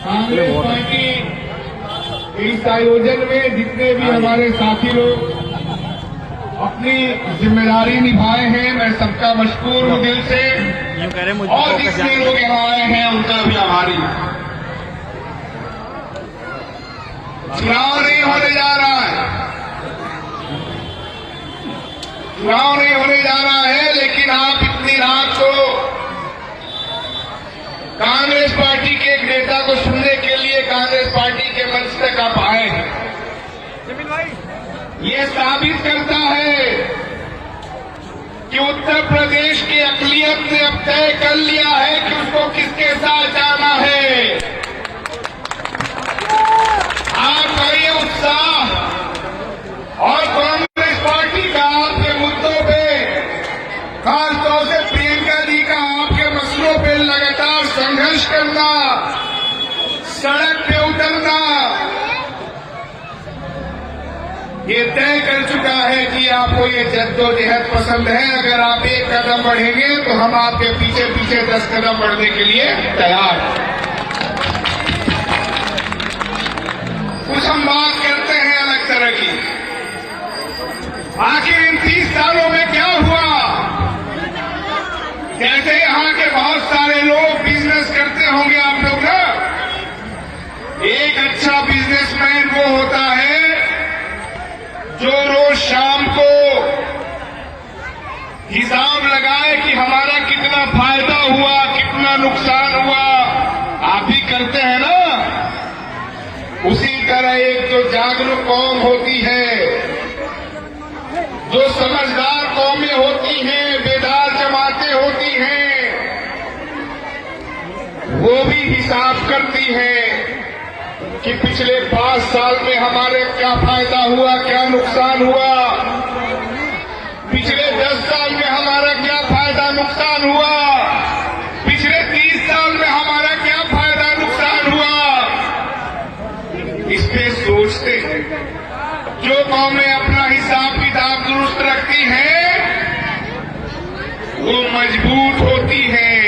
Congress party इस आयोजन में जितने भी हमारे साथी लोग अपनी जिम्मेदारी निभाए हैं, मैं सबका मशकूर हूँ दिल से। और जितने लोग यहाँ आए हैं उनका भी आभारी। चुनाव नहीं होने जा रहा है, चुनाव नहीं होने जा रहा है, लेकिन आप इतनी रात को कांग्रेस पार्टी के एक नेता को सुनने के लिए कांग्रेस पार्टी के मंच तक आप आए हैं। ये साबित करता है कि उत्तर प्रदेश की अक़लियत ने अब तय कर लिया है कि उसको किसके साथ जाना है। आपका ये उत्साह और कांग्रेस पार्टी का आपके मुद्दों पे, खासतौर से प्रियंका जी का आपके मसलों पे लगातार संघर्ष करना, सड़क पे उतरना, ये तय कर चुका है कि आपको ये जद्दोजहद पसंद है। अगर आप एक कदम बढ़ेंगे तो हम आपके पीछे पीछे 10 कदम बढ़ने के लिए तैयार हैं। कुछ हम बात करते हैं अलग तरह की। आखिर इन 30 सालों में क्या हुआ? जैसे यहाँ के बहुत सारे लोग बिजनेस करते होंगे आप लोग ना, एक अच्छा बिजनेसमैन वो होता है जो रोज शाम को हिसाब लगाए कि हमारा कितना फायदा हुआ, कितना नुकसान हुआ। आप भी करते हैं ना? उसी तरह एक जो जागरूक कौम होती है, जो समझदार कौमें होती हैं, बेदार जमातें होती हैं, वो भी हिसाब करती हैं कि पिछले 5 साल में हमारे क्या फायदा हुआ, क्या नुकसान हुआ, पिछले 10 साल में हमारा क्या फायदा नुकसान हुआ, पिछले 30 साल में हमारा क्या फायदा नुकसान हुआ। इस पे सोचते हैं। जो कौमें अपना हिसाब किताब दुरुस्त रखती हैं वो मजबूत होती हैं,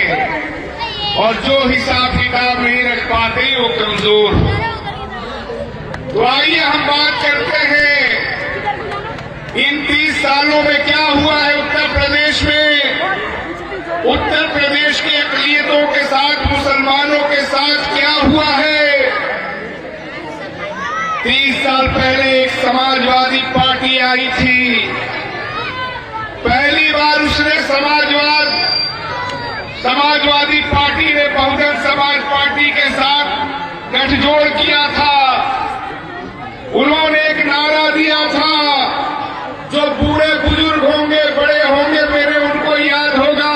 और जो हिसाब किताब नहीं रख पाते वो कमजोर होते। तो आइए हम बात करते हैं इन 30 सालों में क्या हुआ है उत्तर प्रदेश में। उत्तर प्रदेश की अक़लियतों के साथ, मुसलमानों के साथ क्या हुआ है। 30 साल पहले एक समाजवादी पार्टी आई थी। पहली बार उसने समाजवादी पार्टी ने बहुजन समाज पार्टी के साथ गठजोड़ किया था। उन्होंने एक नारा दिया था, जो बूढ़े बुजुर्ग होंगे, बड़े होंगे मेरे, उनको याद होगा।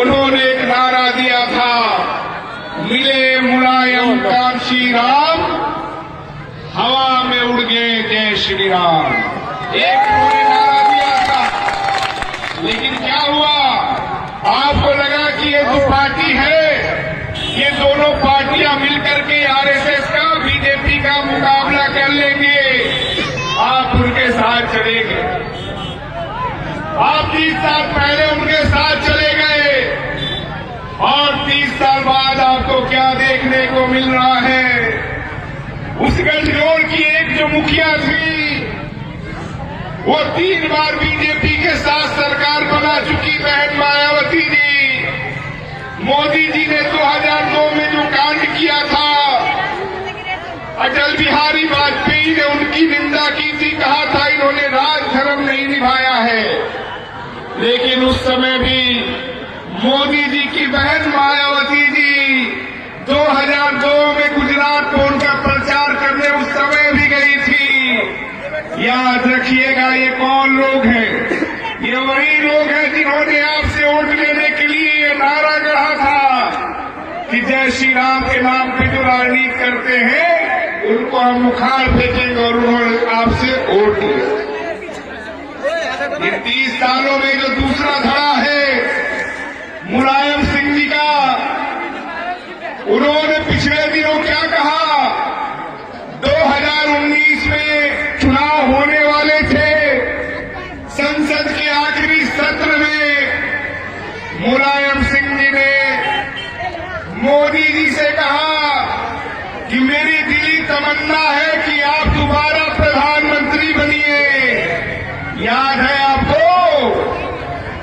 उन्होंने एक नारा दिया था, मिले मुलायम कांशी राम, हवा में उड़ गए जय श्री राम। एक उन्होंने नारा दिया था। लेकिन क्या हुआ? आपको लगा कि ये जो पार्टी है, ये दोनों पार्टियां मिलकर के आरएसएस का, बीजेपी का मुकाबला कर लेंगे। आप उनके साथ चले गए। आप 30 साल पहले उनके साथ चले गए, और 30 साल बाद आपको क्या देखने को मिल रहा है? उस गठजोड़ की एक जो मुखिया थी, वो 3 बार बीजेपी के साथ सरकार बना चुकी बहन मायावती जी। मोदी जी ने 2002 में जो कांड किया था, अटल बिहारी वाजपेयी ने उनकी निंदा की थी, कहा था इन्होंने राजधर्म नहीं निभाया है। लेकिन उस समय भी मोदी जी की बहन मायावती जी 2002 में गुजरात को उनका प्रचार करने उस समय भी गई थी। याद रखिएगा, ये कौन लोग हैं? ये वही लोग हैं जिन्होंने आपसे वोट लेने के लिए ये नारा गढ़ा था कि जय श्री राम के नाम पे जो राजनीति करते हैं उनको हम मुखार फेंकेंगे, और उन्होंने आपसे वोट लिया। ये 30 सालों में जो दूसरा धड़ा है मुलायम सिंह जी का, उन्होंने पिछले दिनों क्या कहा? 2019 में चुनाव होने वाले थे, संसद के आखिरी की दिली तमन्ना है कि आप दोबारा प्रधानमंत्री बनिए। याद है आपको,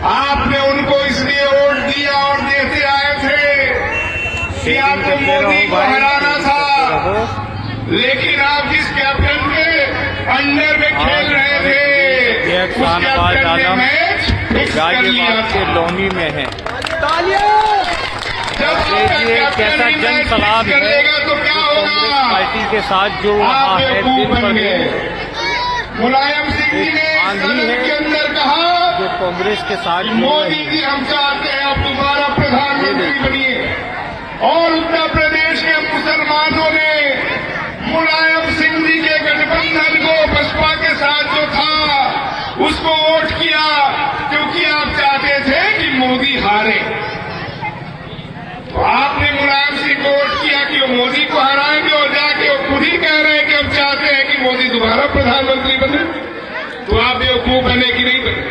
आपने उनको इसलिए वोट दिया और देते आए थे कि आपको मोदी को हराना था, लेकिन आप जिस कैप्टन के अंडर में खेल रहे थे उस कैप्टन ने मैच फिक्स कर लिया था। लोनी में है। कैसा जन सलाह करेगा तो क्या होगा? पार्टी के साथ जो वहाँ है मुलायम सिंह जी ने सदन के अंदर कहा जो कांग्रेस के साथ मोदी जी हम चाहते हैं आप दोबारा प्रधानमंत्री बनिए। और उत्तर प्रदेश के मुसलमानों ने मुलायम सिंह जी के गठबंधन को बसपा के साथ जो था उसको वोट किया, क्योंकि आप चाहते थे कि मोदी हारे। तो आपने मुलायम सिंह को वोट किया कि वो मोदी को हराएंगे, और जाके वो खुद ही कह रहे हैं कि हम चाहते हैं कि मोदी दोबारा प्रधानमंत्री बने। तो आप बेवकूफ बने कि नहीं बने?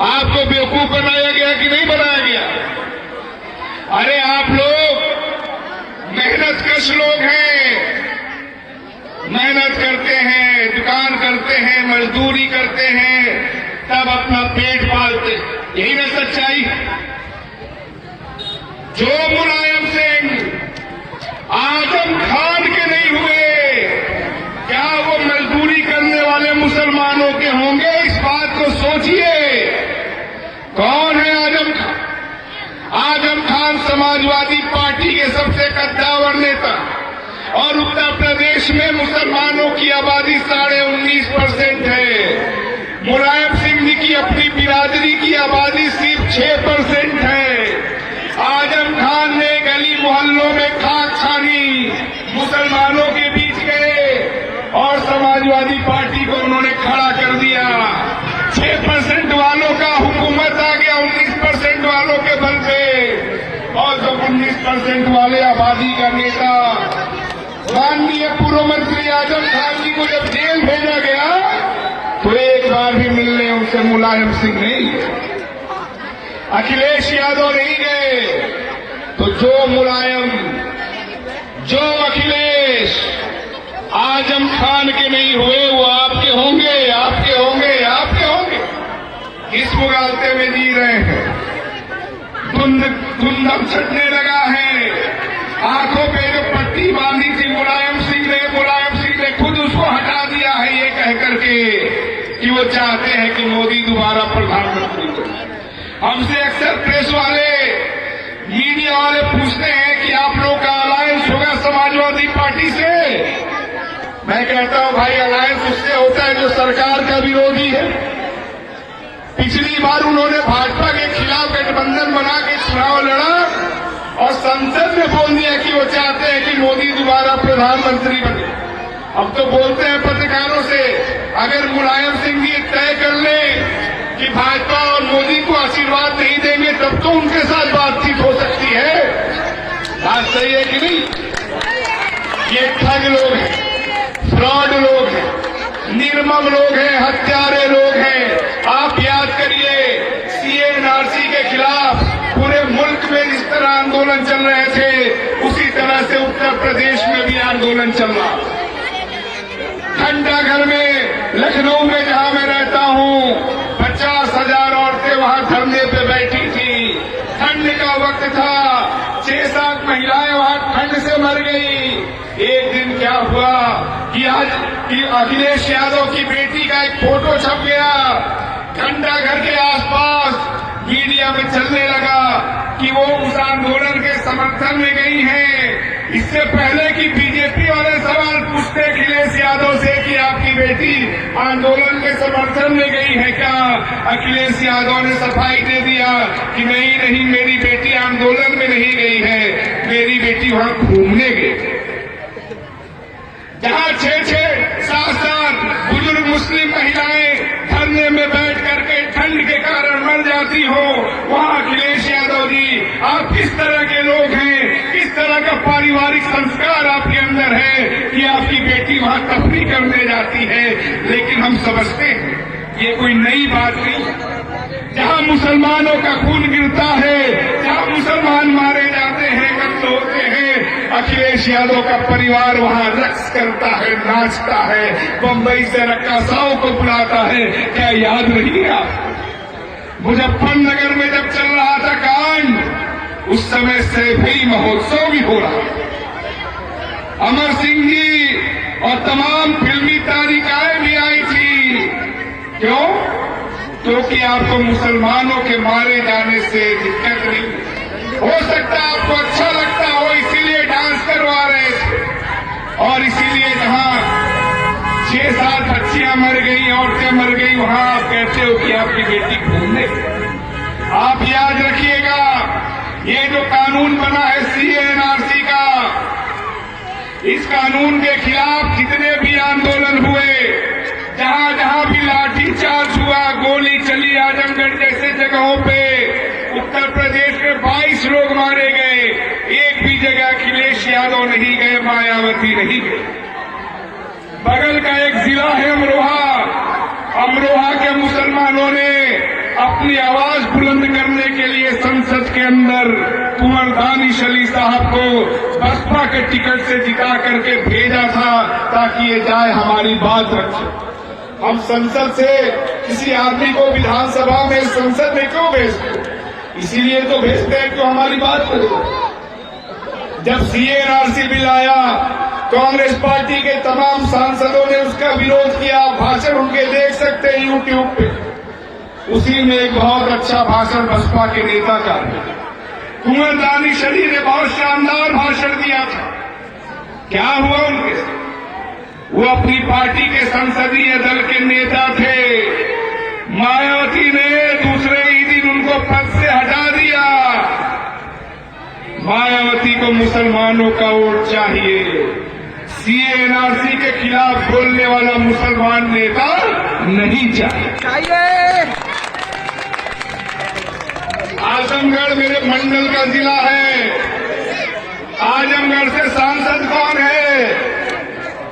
आपको बेवकूफ बनाया गया कि नहीं बनाया गया? अरे आप लोग मेहनतकश लोग हैं, मेहनत करते हैं, दुकान करते हैं, मजदूरी करते हैं, तब अपना पेट पालते, यही ना सच्चाई? जो मुलायम सिंह आजम खान के नहीं हुए, क्या वो मजदूरी करने वाले मुसलमानों के होंगे? इस बात को सोचिए। कौन है आजम खान? आजम खान समाजवादी पार्टी के सबसे कद्दावर नेता, और उत्तर प्रदेश में मुसलमानों की आबादी 19.5% है। मुलायम सिंह जी की अपनी बिरादरी की आबादी सिर्फ 6% है। आजम खान ने गली मोहल्लों में खाक छानी, मुसलमानों के बीच गए और समाजवादी पार्टी को उन्होंने खड़ा कर दिया। 6% वालों का हुकूमत आ गया 19% वालों के बल पे, और जब 19% वाले आबादी का नेता माननीय पूर्व मंत्री आजम खान जी को जब जेल भेजा गया, तो एक बार भी मिलने उनसे मुलायम सिंह नहीं गए, अखिलेश यादव नहीं गए। तो जो मुलायम, जो अखिलेश आजम खान के नहीं हुए, वो आपके होंगे, आपके होंगे, आपके होंगे। इस मुगालते में जी रहे हैं, धुंधम छटने लगा है। आंखों पे जो पट्टी बांधी थी मुलायम सिंह ने खुद उसको हटा दिया है, ये कह करके कि वो चाहते हैं कि मोदी दोबारा प्रधानमंत्री बने। हमसे अक्सर प्रेस वाले, मीडिया वाले पूछते हैं कि आप लोग का अलायंस होगा समाजवादी पार्टी से। मैं कहता हूं भाई, अलायंस उससे होता है जो सरकार का विरोधी है। पिछली बार उन्होंने भाजपा के खिलाफ गठबंधन बना के चुनाव लड़ा और संसद में बोल दिया कि वो चाहते हैं कि मोदी दोबारा प्रधानमंत्री बने। अब तो बोलते हैं पत्रकारों से, अगर मुलायम सिंह जी तय कर ले कि भाजपा और मोदी को आशीर्वाद नहीं देंगे, तब तो उनके साथ बातचीत हो सकती है। बात सही है कि नहीं? ये ठग लोग हैं, फ्रॉड लोग हैं, निर्मम लोग हैं, हत्यारे लोग हैं। आप याद करिए, सीए एनआरसी के खिलाफ पूरे मुल्क में जिस तरह आंदोलन चल रहे थे, उसी तरह से उत्तर प्रदेश में भी आंदोलन चल रहा। घंटा घर में, लखनऊ में जहां मैं रहता हूं, 50,000 औरतें वहां धरने पे बैठी थी। ठंड का वक्त था, 6-7 महिलाएं वहां ठंड से मर गई। एक दिन क्या हुआ कि अखिलेश यादव की बेटी का एक फोटो छप गया, घंटा घर के आसपास मीडिया में चलने लगा कि वो उस आंदोलन के समर्थन में गई हैं। इससे पहले कि बीजेपी वाले सवाल पूछते अखिलेश यादव से कि आपकी बेटी आंदोलन के समर्थन में गई है क्या, अखिलेश यादव ने सफाई दे दिया कि नहीं, मेरी बेटी आंदोलन में नहीं गई है, मेरी बेटी वहां घूमने गई। जहां 6-7 बुजुर्ग मुस्लिम महिलाएं धरने में बैठ करके ठंड के कारण मर जाती हो, वहां अखिलेश यादव जी, आप किस तरह के लोग हैं, किस तरह का पारिवारिक संस्कार आपके अंदर है कि आपकी बेटी वहां तफरी करने जाती है। लेकिन हम समझते हैं ये कोई नई बात नहीं। जहां मुसलमानों का खून गिरता है, जहां मुसलमान मारे जाते हैं, कत्ल होते हैं, अखिलेश यादव का परिवार वहां रक्स करता है, नाचता है, बम्बई से रक्कासाओं को बुलाता है। क्या याद नहीं है आप? मुजफ्फरनगर में जब चल रहा था कांड, उस समय सैफई महोत्सव भी हो रहा था। अमर सिंह जी और तमाम फिल्मी तारिकाएं भी आई थी। क्यों? क्योंकि आपको मुसलमानों के मारे जाने से दिक्कत नहीं। हो सकता है आपको अच्छा लगता हो, इसीलिए डांस करवा रहे थे, और इसीलिए जहां 6-7 बच्चियां मर गई, औरतें मर गई, वहां आप कहते हो कि आपकी बेटी घूमने। आप याद रखिएगा, ये जो कानून बना है CA/NRC का, इस कानून के खिलाफ जितने भी आंदोलन हुए, जहां जहां भी लाठीचार्ज हुआ, गोली चली, आजमगढ़ जैसे जगहों पे, उत्तर प्रदेश में 22 लोग मारे गए, एक भी जगह अखिलेश यादव नहीं गए, मायावती नहीं गए। बगल का एक जिला है अमरोहा, अमरोहा के मुसलमानों ने अपनी आवाज बुलंद करने के लिए संसद के अंदर कुंवर दानिश अली साहब को बसपा के टिकट से जिता करके भेजा था, ताकि ये जाए हमारी बात रखे। हम संसद से किसी आदमी को विधानसभा में, संसद में क्यों भेजते? इसीलिए तो भेजते हैं कि हमारी बात करे। जब CA/NRC बिल आया, कांग्रेस पार्टी के तमाम सांसदों ने उसका विरोध किया। भाषण उनके देख सकते हैं यूट्यूब पे। उसी में एक बहुत अच्छा भाषण बसपा के नेता का, कुंवर दानिश अली ने बहुत शानदार भाषण दिया था। क्या हुआ उनके साथ? वो अपनी पार्टी के संसदीय दल के नेता थे। मायावती ने दूसरे ही दिन उनको पद से हटा दिया। मायावती को मुसलमानों का वोट चाहिए। CA/NRC के खिलाफ बोलने वाला मुसलमान नेता नहीं चाहिए। आजमगढ़ मेरे मंडल का जिला है। आजमगढ़ से सांसद कौन है?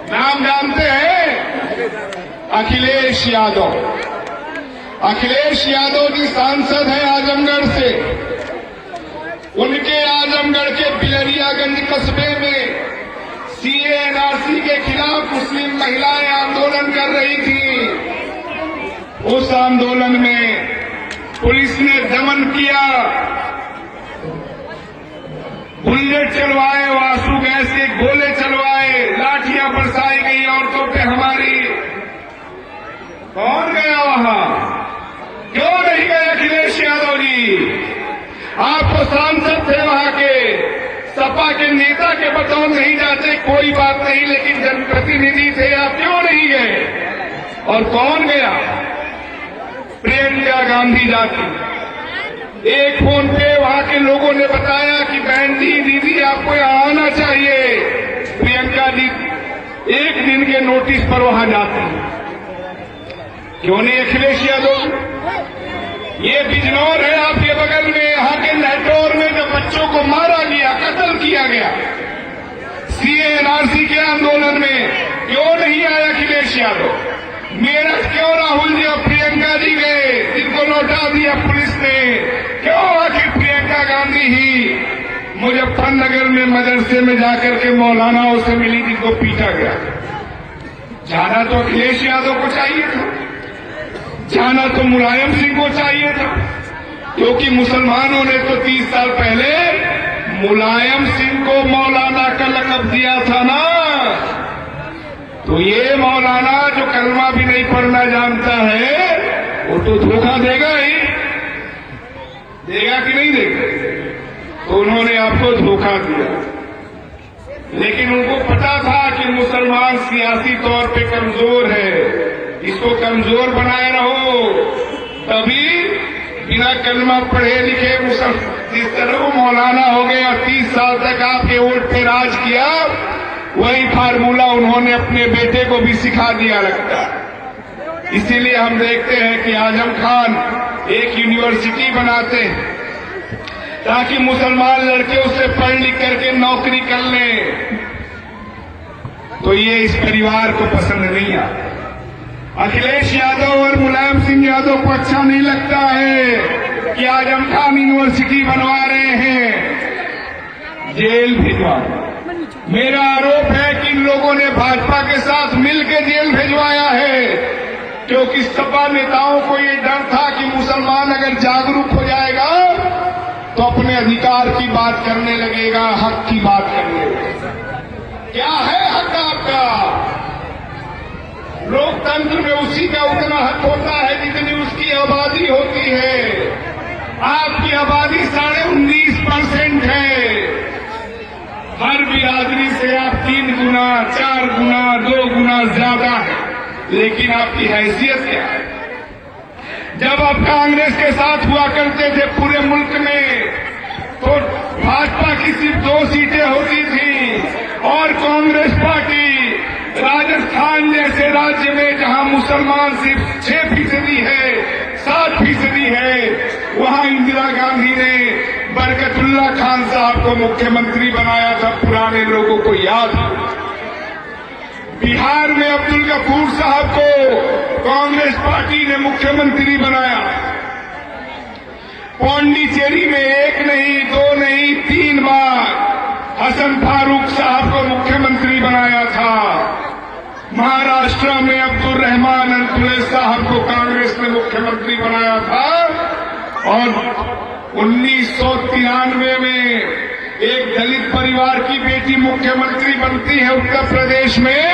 नाम जानते हैं? अखिलेश यादव। अखिलेश यादव जी सांसद हैं आजमगढ़ से। उनके आजमगढ़ के बिलरियागंज कस्बे में CA/NRC के खिलाफ मुस्लिम महिलाएं आंदोलन कर रही थी। उस आंदोलन में पुलिस ने दमन किया, बुलेट चलवाए, आंसू गैस के गोले चलवाए, लाठियां बरसाई गई औरतों पे हमारी। कौन गया वहां? क्यों नहीं गए अखिलेश यादव जी? आप तो सांसद थे वहां के, सपा के नेता के बतौर नहीं जाते, कोई बात नहीं, लेकिन जनप्रतिनिधि थे, आप क्यों नहीं गए? और कौन गया? प्रियंका गांधी जाती। एक फोन पे वहां के लोगों ने बताया कि बहन जी, दीदी आपको यहां आना चाहिए। प्रियंका जी एक दिन के नोटिस पर वहां जाती। क्यों नहीं अखिलेश यादव? ये बिजनौर है आपके बगल में, यहाँ के लहटौर में जब बच्चों को मारा गया, कत्ल किया गया CA/NRC के आंदोलन में, क्यों नहीं आया अखिलेश यादव? मेरठ क्यों राहुल जी और प्रियंका जी गए, जिनको लौटा दिया पुलिस ने? क्यों आखिर प्रियंका गांधी ही मुजफ्फरनगर में मदरसे में जाकर के मौलानाओं से मिली, जिनको पीटा गया? जाना तो अखिलेश यादव को चाहिए था, जाना तो मुलायम सिंह को चाहिए था, क्योंकि मुसलमानों ने तो 30 साल पहले मुलायम सिंह को मौलाना का लक़ब दिया था ना। तो ये मौलाना जो कलमा भी नहीं पढ़ना जानता है, वो तो धोखा देगा ही, देगा कि नहीं देगा? तो उन्होंने आपको धोखा दिया, लेकिन उनको पता था कि मुसलमान सियासी तौर पे कमजोर है, इसको कमजोर बनाए रहो, तभी बिना कलमा पढ़े लिखे जिस तरह वो मौलाना हो गए और 30 साल तक आपके वोट पे राज किया, वही फार्मूला उन्होंने अपने बेटे को भी सिखा दिया लगता। इसीलिए हम देखते हैं कि आजम खान एक यूनिवर्सिटी बनाते हैं ताकि मुसलमान लड़के उससे पढ़ लिख करके नौकरी कर लें, तो ये इस परिवार को पसंद नहीं आता। अखिलेश यादव और मुलायम सिंह यादव को अच्छा नहीं लगता है कि आजम खान यूनिवर्सिटी बनवा रहे हैं, जेल भिजवा। मेरा आरोप है कि इन लोगों ने भाजपा के साथ मिलकर जेल भिजवाया है, क्योंकि सपा नेताओं को ये डर था कि मुसलमान अगर जागरूक हो जाएगा तो अपने अधिकार की बात करने लगेगा, हक की बात करने लगेगा। क्या है हक आपका? लोकतंत्र में उसी का उतना हक होता है जितनी उसकी आबादी होती है। आपकी आबादी 19.5% है। हर बिरादरी से आप 3 गुना, 4 गुना, 2 गुना ज्यादा है, लेकिन आपकी हैसियत क्या है? जब आप कांग्रेस के साथ हुआ करते थे पूरे मुल्क में, तो भाजपा की सिर्फ 2 सीटें होती थी और कांग्रेस पार्टी राजस्थान जैसे राज्य में जहां मुसलमान सिर्फ 6% है, 7% है, वहां इंदिरा गांधी ने बरकतुल्ला खान साहब को मुख्यमंत्री बनाया था। पुराने लोगों को याद है। बिहार में अब्दुल गफूर साहब को कांग्रेस पार्टी ने मुख्यमंत्री बनाया। पौंडीचेरी में 1 नहीं, 2 नहीं, 3 बार हसन फारूक साहब को मुख्यमंत्री बनाया था। महाराष्ट्र में अब्दुल रहमान अंतुले साहब को कांग्रेस ने मुख्यमंत्री बनाया था। और 1993 में एक दलित परिवार की बेटी मुख्यमंत्री बनती है उत्तर प्रदेश में,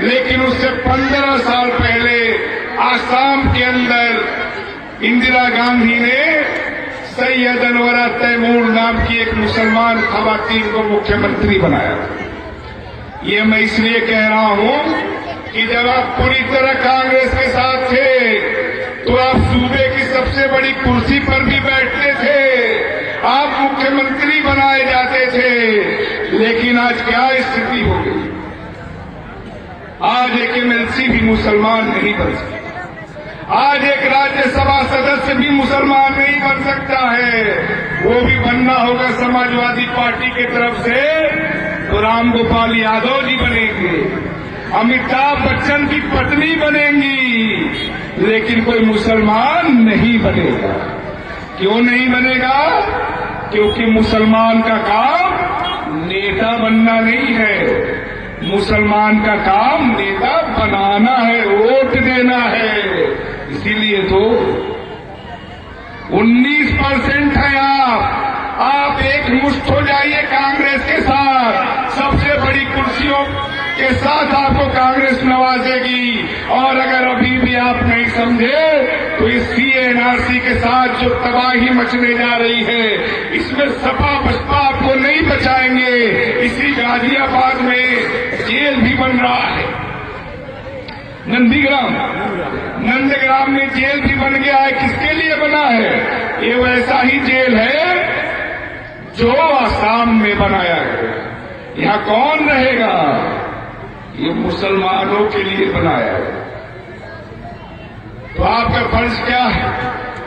लेकिन उससे 15 साल पहले आसाम के अंदर इंदिरा गांधी ने सैयद अनवरा तैमूर नाम की एक मुसलमान खवातीन को मुख्यमंत्री बनाया। ये मैं इसलिए कह रहा हूं कि जब आप पूरी तरह कांग्रेस के साथ थे तो आप सूबे की सबसे बड़ी कुर्सी पर भी बैठते थे, आप मुख्यमंत्री बनाए जाते थे। लेकिन आज क्या स्थिति हो गई? आज एक एमएलसी भी मुसलमान नहीं बन सकता। आज एक राज्यसभा सदस्य भी मुसलमान नहीं बन सकता है। वो भी बनना होगा समाजवादी पार्टी की तरफ से तो राम गोपाल यादव जी बनेंगे, अमिताभ बच्चन की पत्नी बनेंगी, लेकिन कोई मुसलमान नहीं बनेगा। क्यों नहीं बनेगा? क्योंकि मुसलमान का काम नेता बनना नहीं है। मुसलमान का काम नेता बनाना है, वोट देना है। इसीलिए तो 19% है आप एक मुश्त हो जाइए कांग्रेस के साथ। सबसे बड़ी कुर्सियों के साथ आपको कांग्रेस नवाजेगी। और अगर अभी भी आप नहीं समझे तो इस CA/NRC के साथ जो तबाही मचने जा रही है, इसमें सपा बसपा आपको नहीं बचाएंगे। इसी गाजियाबाद में जेल भी बन रहा है, नंदग्राम में जेल भी बन गया है। किसके लिए बना है? ये वैसा ही जेल है जो आसाम में बनाया है। यहाँ कौन रहेगा? ये मुसलमानों के लिए बनाया है। तो आपका फर्ज क्या है?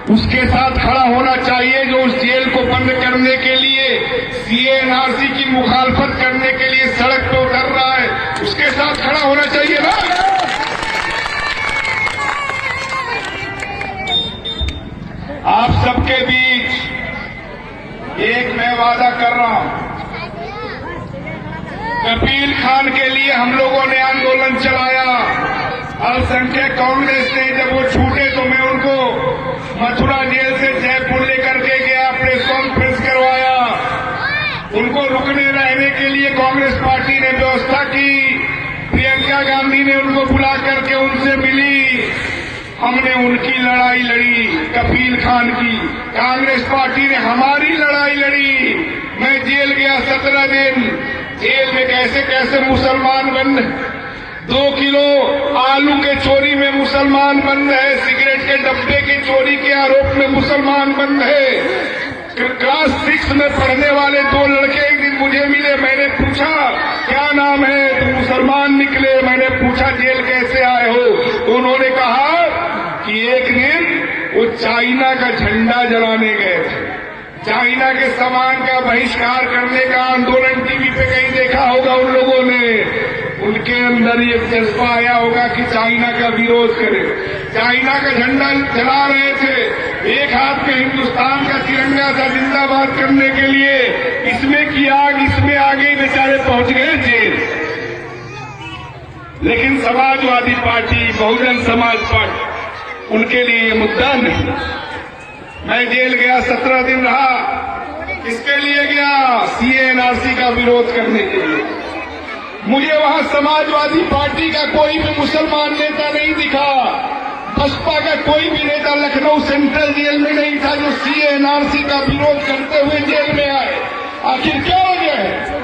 उसके साथ खड़ा होना चाहिए जो उस जेल को बंद करने के लिए, CA/NRC की मुखालफत करने के लिए सड़क पर उतर रहा है। उसके साथ खड़ा होना चाहिए ना। आप सबके बीच एक मैं वादा कर रहा हूं। कपिल खान के लिए हम लोगों ने आंदोलन चलाया। अल्पसंख्यक कांग्रेस ने जब वो छूटे तो मैं उनको मथुरा जेल से जयपुर लेकर के गया, प्रेस कॉन्फ्रेंस करवाया। उनको रुकने रहने के लिए कांग्रेस पार्टी ने व्यवस्था की। प्रियंका गांधी ने उनको बुला करके उनसे मिली। हमने उनकी लड़ाई लड़ी, कपिल खान की। कांग्रेस पार्टी ने हमारी लड़ाई लड़ी। मैं जेल गया 17 दिन। जेल में कैसे कैसे मुसलमान बंद, 2 किलो आलू के चोरी में मुसलमान बंद है, सिगरेट के डब्बे की चोरी के आरोप में मुसलमान बंद है। क्लास 6 में पढ़ने वाले 2 लड़के एक दिन मुझे मिले। मैंने पूछा क्या नाम है, तो मुसलमान निकले। मैंने पूछा जेल कैसे आए हो, तो उन्होंने कहा कि एक दिन वो चाइना का झंडा जलाने गए थे। चाइना के सामान का बहिष्कार करने का आंदोलन टीवी पे कहीं देखा होगा उन लोगों ने। उनके अंदर ये जज्बा आया होगा कि चाइना का विरोध करें। चाइना का झंडा जला रहे थे। एक हाथ में हिंदुस्तान का तिरंगा था जिंदाबाद करने के लिए, इसमें की आग, इसमें आगे ही बेचारे पहुंच गए जेल। लेकिन समाजवादी पार्टी, बहुजन समाज पार्टी, उनके लिए ये मुद्दा नहीं। मैं जेल गया, 17 दिन रहा। किसके लिए गया? सीए एनआरसी का विरोध करने के लिए। मुझे वहां समाजवादी पार्टी का कोई भी मुसलमान नेता नहीं दिखा, बसपा का कोई भी नेता लखनऊ सेंट्रल जेल में नहीं था जो सीए एनआरसी का विरोध करते हुए जेल में आए। आखिर क्या वजह है?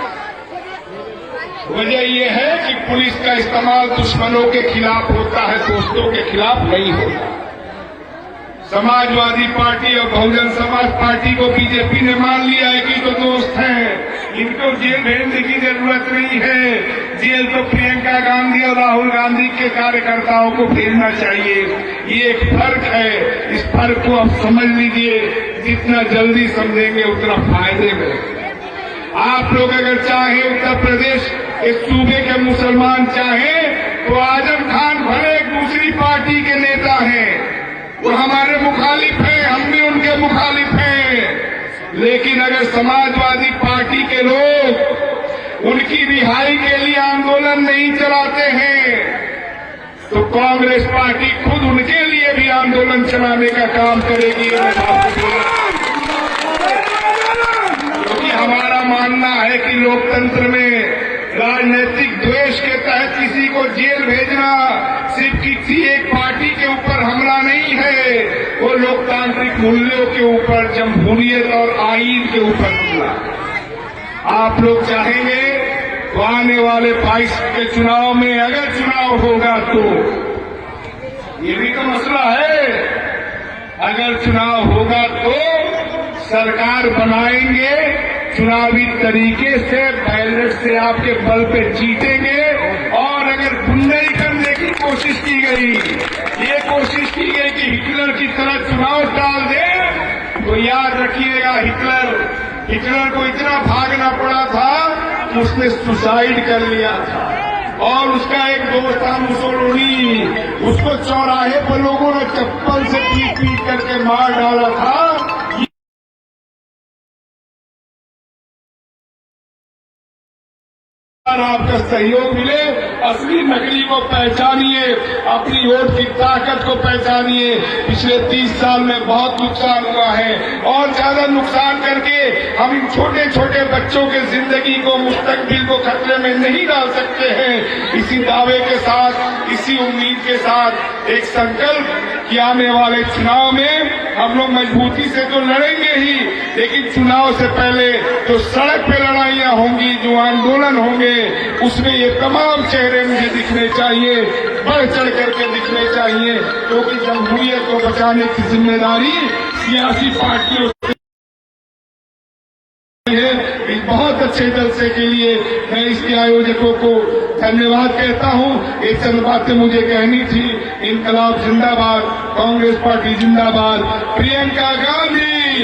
वजह यह है कि पुलिस का इस्तेमाल दुश्मनों के खिलाफ होता है, दोस्तों के खिलाफ नहीं होता। समाजवादी पार्टी और बहुजन समाज पार्टी को बीजेपी ने मान लिया है कि तो दोस्त हैं, इनको जेल भेजने की जरूरत नहीं है। जेल तो प्रियंका गांधी और राहुल गांधी के कार्यकर्ताओं को भेजना चाहिए। ये एक फर्क है, इस फर्क को आप समझ लीजिए। जितना जल्दी समझेंगे उतना फायदे में। आप लोग अगर चाहें, उत्तर प्रदेश के सूबे के मुसलमान चाहें तो आजम खान भले एक दूसरी पार्टी के नेता हैं, वो हमारे मुखालिफ हैं, हम भी उनके मुखालिफ हैं। लेकिन अगर समाजवादी पार्टी के लोग उनकी रिहाई के लिए आंदोलन नहीं चलाते हैं तो कांग्रेस पार्टी खुद उनके लिए भी आंदोलन चलाने का काम करेगी। क्योंकि हमारा मानना है कि लोकतंत्र में राजनीतिक द्वेष के तहत किसी को जेल भेजना सिर्फ किसी एक पार्टी के ऊपर हमला नहीं है, वो लोकतांत्रिक मूल्यों के ऊपर, जमहूरियत और आईन के ऊपर हमला। आप लोग चाहेंगे तो आने वाले 22 के चुनाव में अगर चुनाव होगा तो ये भी तो मसला है, अगर चुनाव होगा तो सरकार बनाएंगे, चुनावी तरीके से बैलेट से आपके बल पे जीतेंगे। और अगर गुंडाई करने की कोशिश की गई, ये कोशिश की गई कि हिटलर की तरह चुनाव टाल दे, तो याद रखिएगा हिटलर को इतना भागना पड़ा था कि उसने सुसाइड कर लिया था। और उसका एक दोस्त था मुसोलिनी, उसको चौराहे पर लोगों ने चप्पल से पीट करके मार डाला था। आपका सहयोग मिले, असली नकली को पहचानिए, अपनी वोट की ताकत को पहचानिए। पिछले 30 साल में बहुत नुकसान हुआ है और ज्यादा नुकसान करके हम इन छोटे छोटे बच्चों के जिंदगी को, मुस्तकबिल को खतरे में नहीं डाल सकते हैं। इसी दावे के साथ, इसी उम्मीद के साथ एक संकल्प कि आने वाले चुनाव में हम लोग मजबूती से तो लड़ेंगे ही, लेकिन चुनाव से पहले जो सड़क पे लड़ाइयां होंगी, जो आंदोलन होंगे, उसमें ये तमाम चेहरे मुझे दिखने चाहिए, बढ़ चढ़ करके दिखने चाहिए। क्योंकि जमहूरियत को बचाने की जिम्मेदारी सियासी पार्टियों है। इस बहुत अच्छे जलसे के लिए मैं इसके आयोजकों को धन्यवाद कहता हूं। एक चंद बातें मुझे कहनी थी। इनकलाब जिंदाबाद, कांग्रेस पार्टी जिंदाबाद, प्रियंका गांधी